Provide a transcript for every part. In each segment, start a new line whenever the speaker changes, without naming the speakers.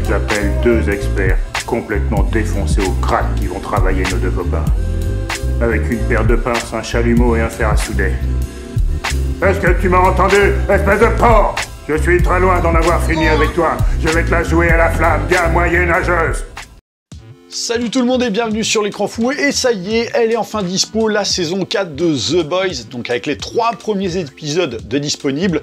J'appelle 2 experts complètement défoncés au crack qui vont travailler nos 2 copains. Avec une paire de pinces, un chalumeau et un fer à souder. Est-ce que tu m'as entendu, espèce de porc? Je suis très loin d'en avoir fini avec toi. Je vais te la jouer à la flamme bien moyenâgeuse.
Salut tout le monde et bienvenue sur l'écran fou, et ça y est, elle est enfin dispo, la saison 4 de The Boys, donc avec les 3 premiers épisodes de disponibles.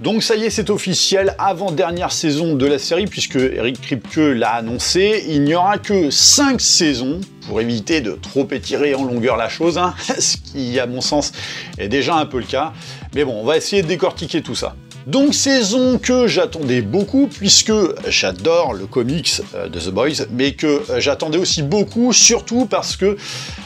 Donc ça y est, c'est officiel, avant-dernière saison de la série, puisque Eric Kripke l'a annoncé, il n'y aura que 5 saisons, pour éviter de trop étirer en longueur la chose, hein, ce qui, à mon sens, est déjà un peu le cas. Mais bon, on va essayer de décortiquer tout ça. Donc saison que j'attendais beaucoup, puisque j'adore le comics de The Boys, mais que j'attendais aussi beaucoup, surtout parce que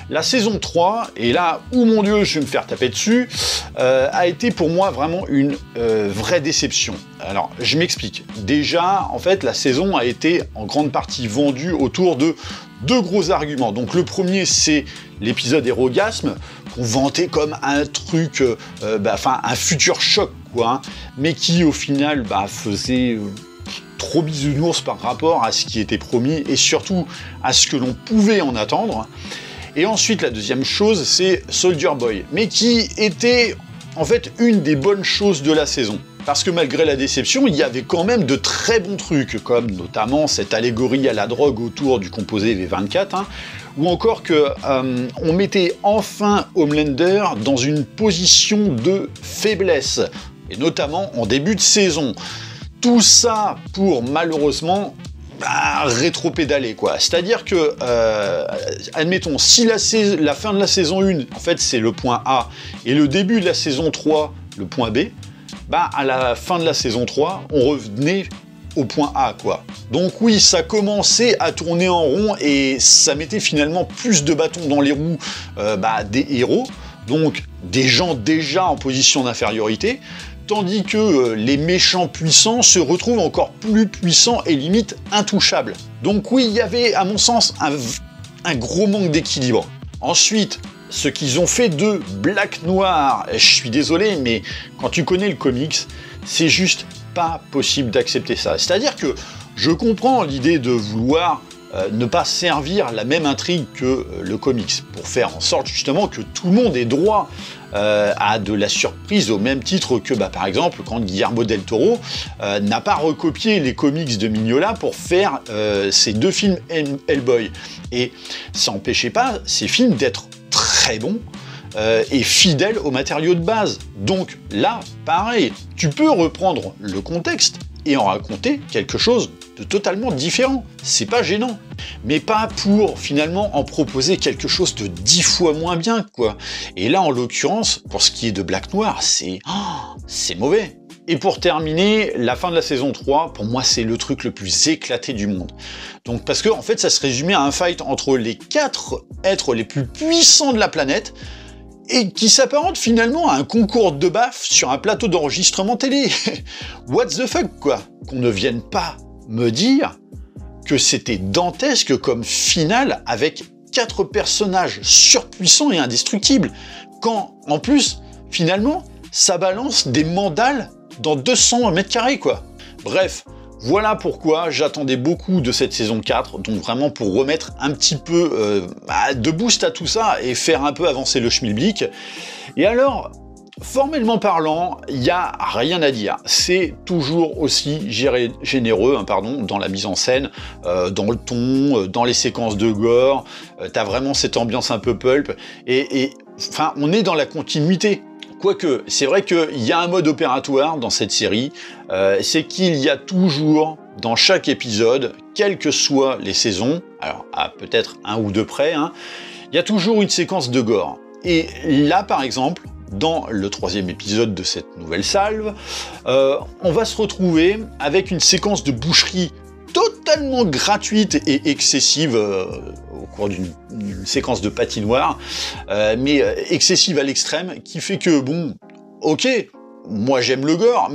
la saison 3, et là où mon dieu je vais me faire taper dessus, a été pour moi vraiment une vraie déception. Alors je m'explique. Déjà, en fait, la saison a été en grande partie vendue autour de 2 gros arguments. Donc le premier, c'est l'épisode Hérogasme, qu'on vantait comme un truc, un futur choc, quoi, hein, mais qui au final faisait trop bisounours par rapport à ce qui était promis et surtout à ce que l'on pouvait en attendre. Et ensuite, la deuxième chose, c'est Soldier Boy, mais qui était en fait une des bonnes choses de la saison. Parce que malgré la déception, il y avait quand même de très bons trucs, comme notamment cette allégorie à la drogue autour du composé V24, hein, ou encore que on mettait enfin Homelander dans une position de faiblesse, et notamment en début de saison. Tout ça pour malheureusement rétro-pédaler, quoi. C'est-à-dire que, admettons, si la fin de la saison 1, en fait, c'est le point A, et le début de la saison 3, le point B, à la fin de la saison 3, on revenait au point A, quoi. Donc oui, ça commençait à tourner en rond, et ça mettait finalement plus de bâtons dans les roues des héros, donc des gens déjà en position d'infériorité, tandis que les méchants puissants se retrouvent encore plus puissants et limite intouchables. Donc oui, il y avait, à mon sens, un gros manque d'équilibre. Ensuite, ce qu'ils ont fait de Black Noir, je suis désolé, mais quand tu connais le comics, c'est juste pas possible d'accepter ça. C'est-à-dire que je comprends l'idée de vouloir ne pas servir la même intrigue que le comics, pour faire en sorte justement que tout le monde ait droit à de la surprise, au même titre que par exemple quand Guillermo del Toro n'a pas recopié les comics de Mignola pour faire ces 2 films Hellboy. Et ça n'empêchait pas ces films d'être très bons et fidèles aux matériaux de base. Donc là, pareil, tu peux reprendre le contexte et en raconter quelque chose de totalement différent. C'est pas gênant. Mais pas pour, finalement, en proposer quelque chose de 10 fois moins bien, quoi. Et là, en l'occurrence, pour ce qui est de Black Noir, c'est mauvais. Et pour terminer, la fin de la saison 3, pour moi, c'est le truc le plus éclaté du monde. Donc, parce que, en fait, ça se résumait à un fight entre les 4 êtres les plus puissants de la planète, et qui s'apparente finalement à un concours de baffes sur un plateau d'enregistrement télé. What the fuck, quoi. Qu'on ne vienne pas me dire que c'était dantesque comme finale avec 4 personnages surpuissants et indestructibles, quand, en plus, finalement, ça balance des mandales dans 200 mètres carrés, quoi. Bref, voilà pourquoi j'attendais beaucoup de cette saison 4, donc vraiment pour remettre un petit peu de boost à tout ça et faire un peu avancer le schmilblick. Et alors, formellement parlant, il n'y a rien à dire. C'est toujours aussi généreux dans la mise en scène, dans le ton, dans les séquences de gore. T'as vraiment cette ambiance un peu pulp. Et on est dans la continuité. Quoique, c'est vrai qu'il y a un mode opératoire dans cette série, c'est qu'il y a toujours, dans chaque épisode, quelles que soient les saisons, alors à peut-être 1 ou 2 près, hein, il y a toujours une séquence de gore. Et là, par exemple, dans le 3e épisode de cette nouvelle salve, on va se retrouver avec une séquence de boucherie totalement gratuite et excessive au cours d'une séquence de patinoire, mais excessive à l'extrême, qui fait que, bon, ok, moi j'aime le gore,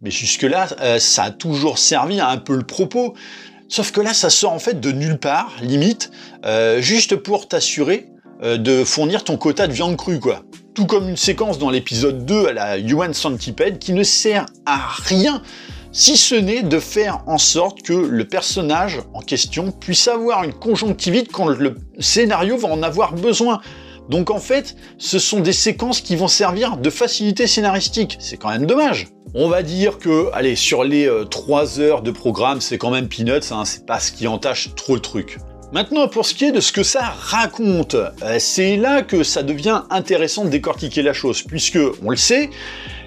mais jusque-là, ça a toujours servi à un peu le propos. Sauf que là, ça sort en fait de nulle part, limite, juste pour t'assurer de fournir ton quota de viande crue, quoi. Tout comme une séquence dans l'épisode 2 à la Human Centipede qui ne sert à rien si ce n'est de faire en sorte que le personnage en question puisse avoir une conjonctivite quand le scénario va en avoir besoin. Donc en fait, ce sont des séquences qui vont servir de facilité scénaristique. C'est quand même dommage. On va dire que, allez, sur les 3 heures de programme, c'est quand même peanuts, hein, c'est pas ce qui entache trop le truc. Maintenant, pour ce qui est de ce que ça raconte, c'est là que ça devient intéressant de décortiquer la chose, puisque, on le sait,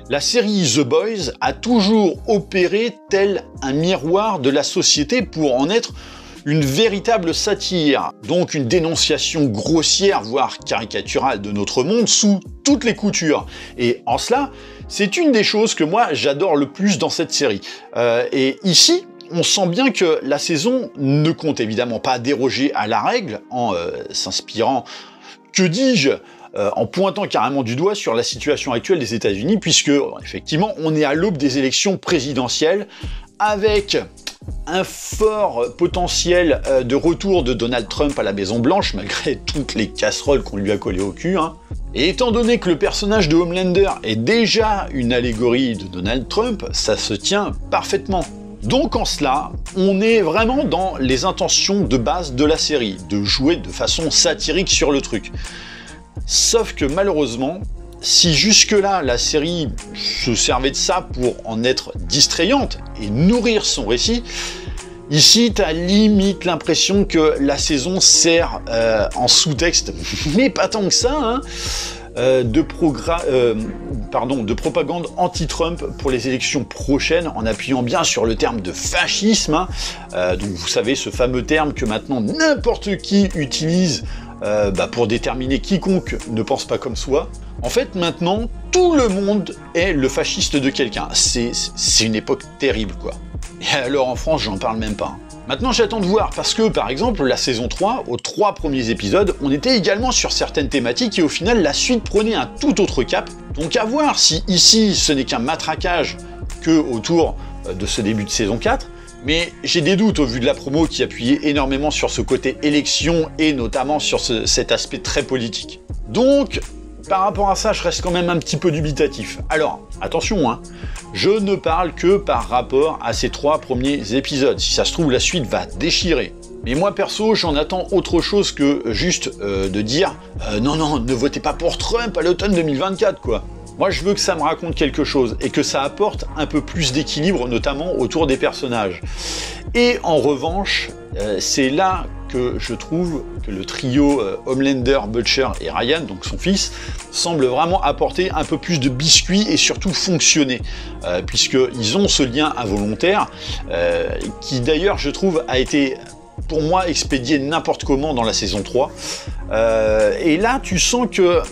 la série The Boys a toujours opéré tel un miroir de la société pour en être une véritable satire, donc une dénonciation grossière, voire caricaturale de notre monde sous toutes les coutures. Et en cela, c'est une des choses que moi j'adore le plus dans cette série. Et ici, on sent bien que la saison ne compte évidemment pas déroger à la règle en s'inspirant, que dis-je, en pointant carrément du doigt sur la situation actuelle des États-Unis, puisque effectivement on est à l'aube des élections présidentielles avec un fort potentiel de retour de Donald Trump à la Maison-Blanche, malgré toutes les casseroles qu'on lui a collées au cul. Hein. Et étant donné que le personnage de Homelander est déjà une allégorie de Donald Trump, ça se tient parfaitement. Donc en cela, on est vraiment dans les intentions de base de la série, de jouer de façon satirique sur le truc. Sauf que malheureusement, si jusque-là la série se servait de ça pour en être distrayante et nourrir son récit, ici t'as limite l'impression que la saison sert en sous-texte, mais pas tant que ça, hein, de propagande anti-Trump pour les élections prochaines, en appuyant bien sur le terme de fascisme, hein, donc vous savez ce fameux terme que maintenant n'importe qui utilise pour déterminer quiconque ne pense pas comme soi. En fait, maintenant, tout le monde est le fasciste de quelqu'un. C'est une époque terrible, quoi. Et alors, en France, j'en parle même pas. Maintenant, j'attends de voir, parce que, par exemple, la saison 3, aux 3 premiers épisodes, on était également sur certaines thématiques, et au final, la suite prenait un tout autre cap. Donc à voir si ici, ce n'est qu'un matraquage que autour de ce début de saison 4, mais j'ai des doutes au vu de la promo qui appuyait énormément sur ce côté élection, et notamment sur cet aspect très politique. Donc, par rapport à ça, je reste quand même un petit peu dubitatif. Alors, attention, hein, je ne parle que par rapport à ces 3 premiers épisodes. Si ça se trouve, la suite va déchirer. Mais moi, perso, j'en attends autre chose que juste de dire non, ne votez pas pour Trump à l'automne 2024, quoi. Moi, je veux que ça me raconte quelque chose et que ça apporte un peu plus d'équilibre, notamment autour des personnages. Et en revanche, c'est là que je trouve que le trio Homelander, Butcher et Ryan, donc son fils, semble vraiment apporter un peu plus de biscuits et surtout fonctionner, puisqu'ils ont ce lien involontaire, qui d'ailleurs, je trouve, a été pour moi expédié n'importe comment dans la saison 3. Et là, tu sens que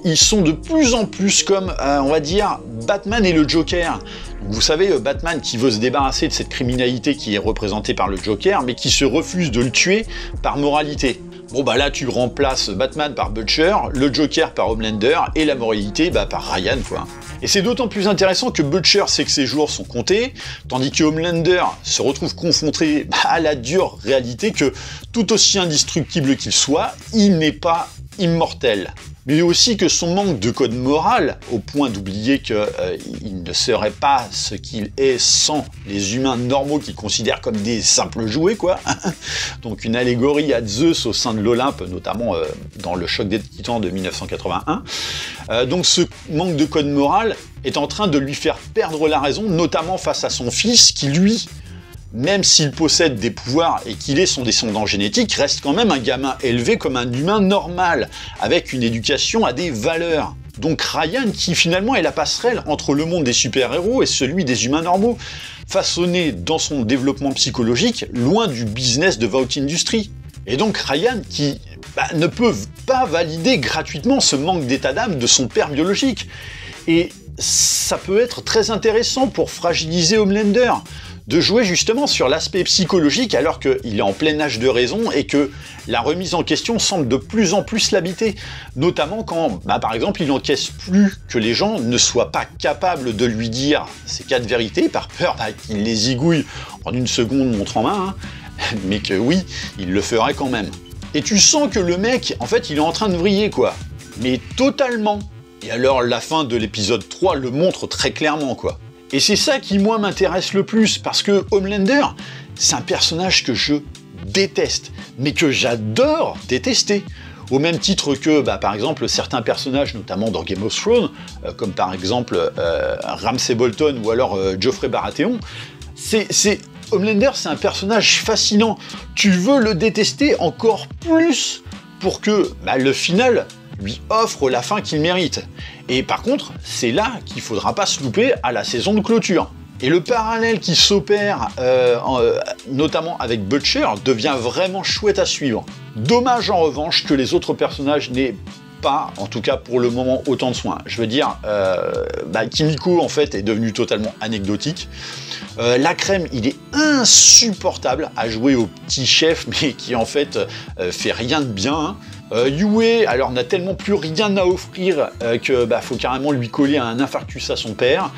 ils sont de plus en plus comme, on va dire, Batman et le Joker. Donc, vous savez, Batman qui veut se débarrasser de cette criminalité qui est représentée par le Joker, mais qui se refuse de le tuer par moralité. Bon bah là, tu remplaces Batman par Butcher, le Joker par Homelander, et la moralité par Ryan, quoi. Et c'est d'autant plus intéressant que Butcher sait que ses jours sont comptés, tandis que Homelander se retrouve confronté à la dure réalité que, tout aussi indestructible qu'il soit, il n'est pas immortel. Mais aussi que son manque de code moral, au point d'oublier qu'il ne serait pas ce qu'il est sans les humains normaux qu'il considère comme des simples jouets, quoi. Donc une allégorie à Zeus au sein de l'Olympe, notamment dans le choc des Titans de 1981. Donc ce manque de code moral est en train de lui faire perdre la raison, notamment face à son fils, qui lui, même s'il possède des pouvoirs et qu'il est son descendant génétique, reste quand même un gamin élevé comme un humain normal, avec une éducation à des valeurs. Donc Ryan, qui finalement est la passerelle entre le monde des super-héros et celui des humains normaux, façonné dans son développement psychologique, loin du business de Vought Industries. Et donc Ryan qui ne peut pas valider gratuitement ce manque d'état d'âme de son père biologique. Et ça peut être très intéressant pour fragiliser Homelander, de jouer justement sur l'aspect psychologique alors qu'il est en plein âge de raison et que la remise en question semble de plus en plus l'habiter. Notamment quand, par exemple, il n'encaisse plus que les gens ne soient pas capables de lui dire ces 4 vérités, par peur qu'il les zigouille en une seconde montre en main, hein, mais que oui, il le ferait quand même. Et tu sens que le mec, en fait, il est en train de vriller, quoi. Mais totalement. Et alors, la fin de l'épisode 3 le montre très clairement, quoi. Et c'est ça qui, moi, m'intéresse le plus, parce que Homelander, c'est un personnage que je déteste, mais que j'adore détester. Au même titre que, par exemple, certains personnages, notamment dans Game of Thrones, comme par exemple Ramsay Bolton ou alors Joffrey Baratheon, Homelander, c'est un personnage fascinant. Tu veux le détester encore plus pour que le final lui offre la fin qu'il mérite. Et par contre, c'est là qu'il faudra pas se louper à la saison de clôture. Et le parallèle qui s'opère, notamment avec Butcher, devient vraiment chouette à suivre. Dommage en revanche que les autres personnages n'aient pas, en tout cas pour le moment, autant de soins. Je veux dire, Kimiko en fait est devenu totalement anecdotique. La Crème, il est insupportable à jouer au petit chef, mais qui en fait fait rien de bien. Yue, alors n'a tellement plus rien à offrir que faut carrément lui coller un infarctus à son père.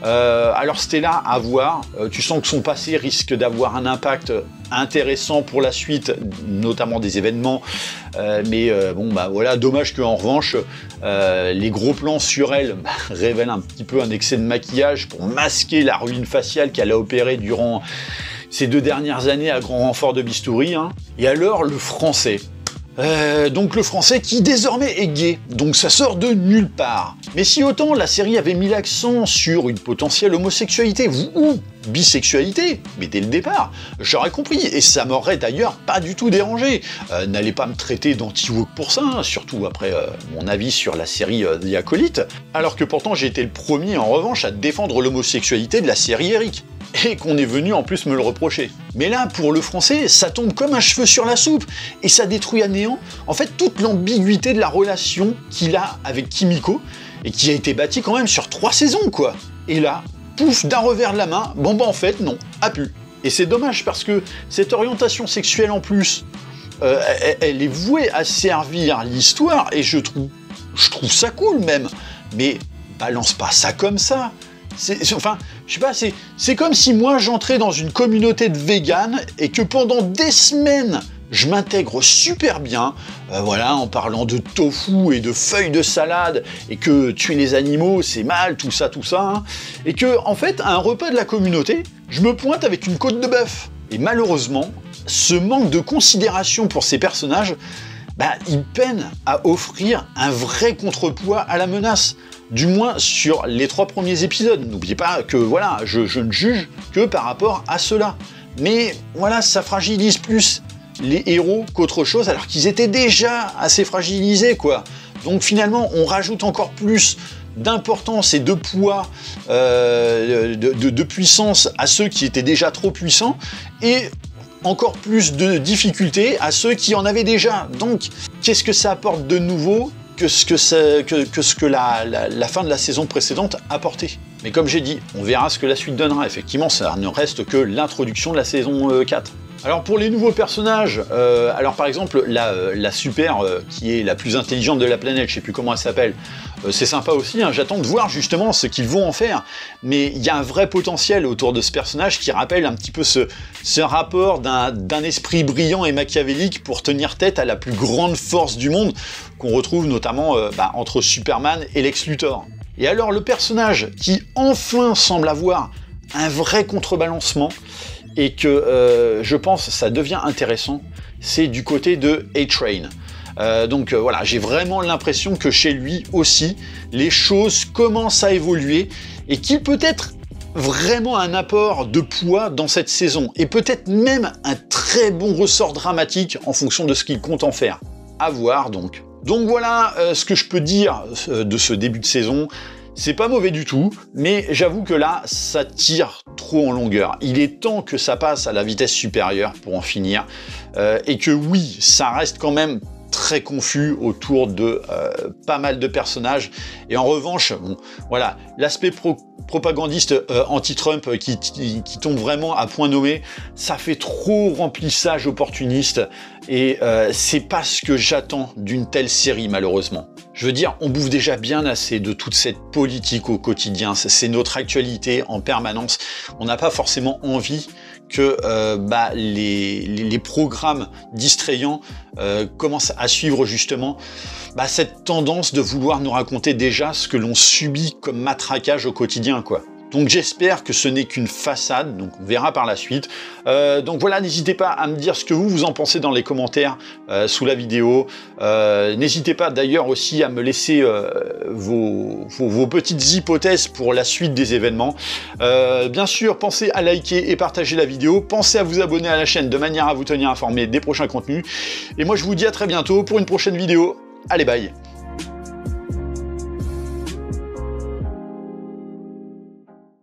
Alors Stella, à voir, tu sens que son passé risque d'avoir un impact intéressant pour la suite, notamment des événements, mais voilà, dommage qu'en revanche, les gros plans sur elle révèlent un petit peu un excès de maquillage pour masquer la ruine faciale qu'elle a opérée durant ces 2 dernières années à grand renfort de bistouri. Et alors, le français. Donc le français qui désormais est gay, donc ça sort de nulle part. Mais si autant la série avait mis l'accent sur une potentielle homosexualité ou bisexualité, mais dès le départ, j'aurais compris, et ça m'aurait d'ailleurs pas du tout dérangé. N'allez pas me traiter d'anti-woke pour ça, surtout après mon avis sur la série The Acolyte, alors que pourtant j'ai été le premier en revanche à défendre l'homosexualité de la série Eric. Et qu'on est venu en plus me le reprocher. Mais là, pour le français, ça tombe comme un cheveu sur la soupe, et ça détruit à néant, en fait, toute l'ambiguïté de la relation qu'il a avec Kimiko, et qui a été bâtie quand même sur 3 saisons, quoi. Et là, pouf, d'un revers de la main, en fait, non, a pu. Et c'est dommage, parce que cette orientation sexuelle en plus, elle est vouée à servir l'histoire, et je trouve ça cool même, mais balance pas ça comme ça. Enfin, je sais pas, c'est comme si moi j'entrais dans une communauté de véganes et que pendant des semaines je m'intègre super bien, en parlant de tofu et de feuilles de salade, et que tuer les animaux c'est mal, tout ça, et que en fait à un repas de la communauté, je me pointe avec une côte de bœuf. Et malheureusement, ce manque de considération pour ces personnages, il peine à offrir un vrai contrepoids à la menace. Du moins sur les 3 premiers épisodes. N'oubliez pas que je ne juge que par rapport à cela. Mais voilà, ça fragilise plus les héros qu'autre chose, alors qu'ils étaient déjà assez fragilisés, quoi. Donc finalement, on rajoute encore plus d'importance et de poids, de puissance à ceux qui étaient déjà trop puissants, et encore plus de difficultés à ceux qui en avaient déjà. Donc, qu'est-ce que ça apporte de nouveau que ce que la fin de la saison précédente apportait. Mais comme j'ai dit, on verra ce que la suite donnera. Effectivement, ça ne reste que l'introduction de la saison 4. Alors pour les nouveaux personnages, par exemple la super qui est la plus intelligente de la planète, je sais plus comment elle s'appelle, c'est sympa aussi, j'attends de voir justement ce qu'ils vont en faire, mais il y a un vrai potentiel autour de ce personnage qui rappelle un petit peu ce rapport d'un esprit brillant et machiavélique pour tenir tête à la plus grande force du monde qu'on retrouve notamment entre Superman et Lex Luthor. Et alors le personnage qui enfin semble avoir un vrai contrebalancement, et que je pense ça devient intéressant, c'est du côté de A-Train. J'ai vraiment l'impression que chez lui aussi, les choses commencent à évoluer et qu'il peut être vraiment un apport de poids dans cette saison, et peut-être même un très bon ressort dramatique en fonction de ce qu'il compte en faire. À voir donc. Donc voilà ce que je peux dire de ce début de saison. C'est pas mauvais du tout, mais j'avoue que là, ça tire trop en longueur. Il est temps que ça passe à la vitesse supérieure pour en finir, et que oui, ça reste quand même très confus autour de pas mal de personnages. Et en revanche, l'aspect propagandiste anti-Trump qui tombe vraiment à point nommé, ça fait trop remplissage opportuniste, et c'est pas ce que j'attends d'une telle série, malheureusement. Je veux dire, on bouffe déjà bien assez de toute cette politique au quotidien, c'est notre actualité en permanence. On n'a pas forcément envie que les programmes distrayants commencent à suivre justement cette tendance de vouloir nous raconter déjà ce que l'on subit comme matraquage au quotidien, quoi. Donc j'espère que ce n'est qu'une façade, donc on verra par la suite. Donc voilà, n'hésitez pas à me dire ce que vous en pensez dans les commentaires sous la vidéo. N'hésitez pas d'ailleurs aussi à me laisser vos petites hypothèses pour la suite des événements. Bien sûr, pensez à liker et partager la vidéo. Pensez à vous abonner à la chaîne de manière à vous tenir informé des prochains contenus. Et moi je vous dis à très bientôt pour une prochaine vidéo. Allez, bye!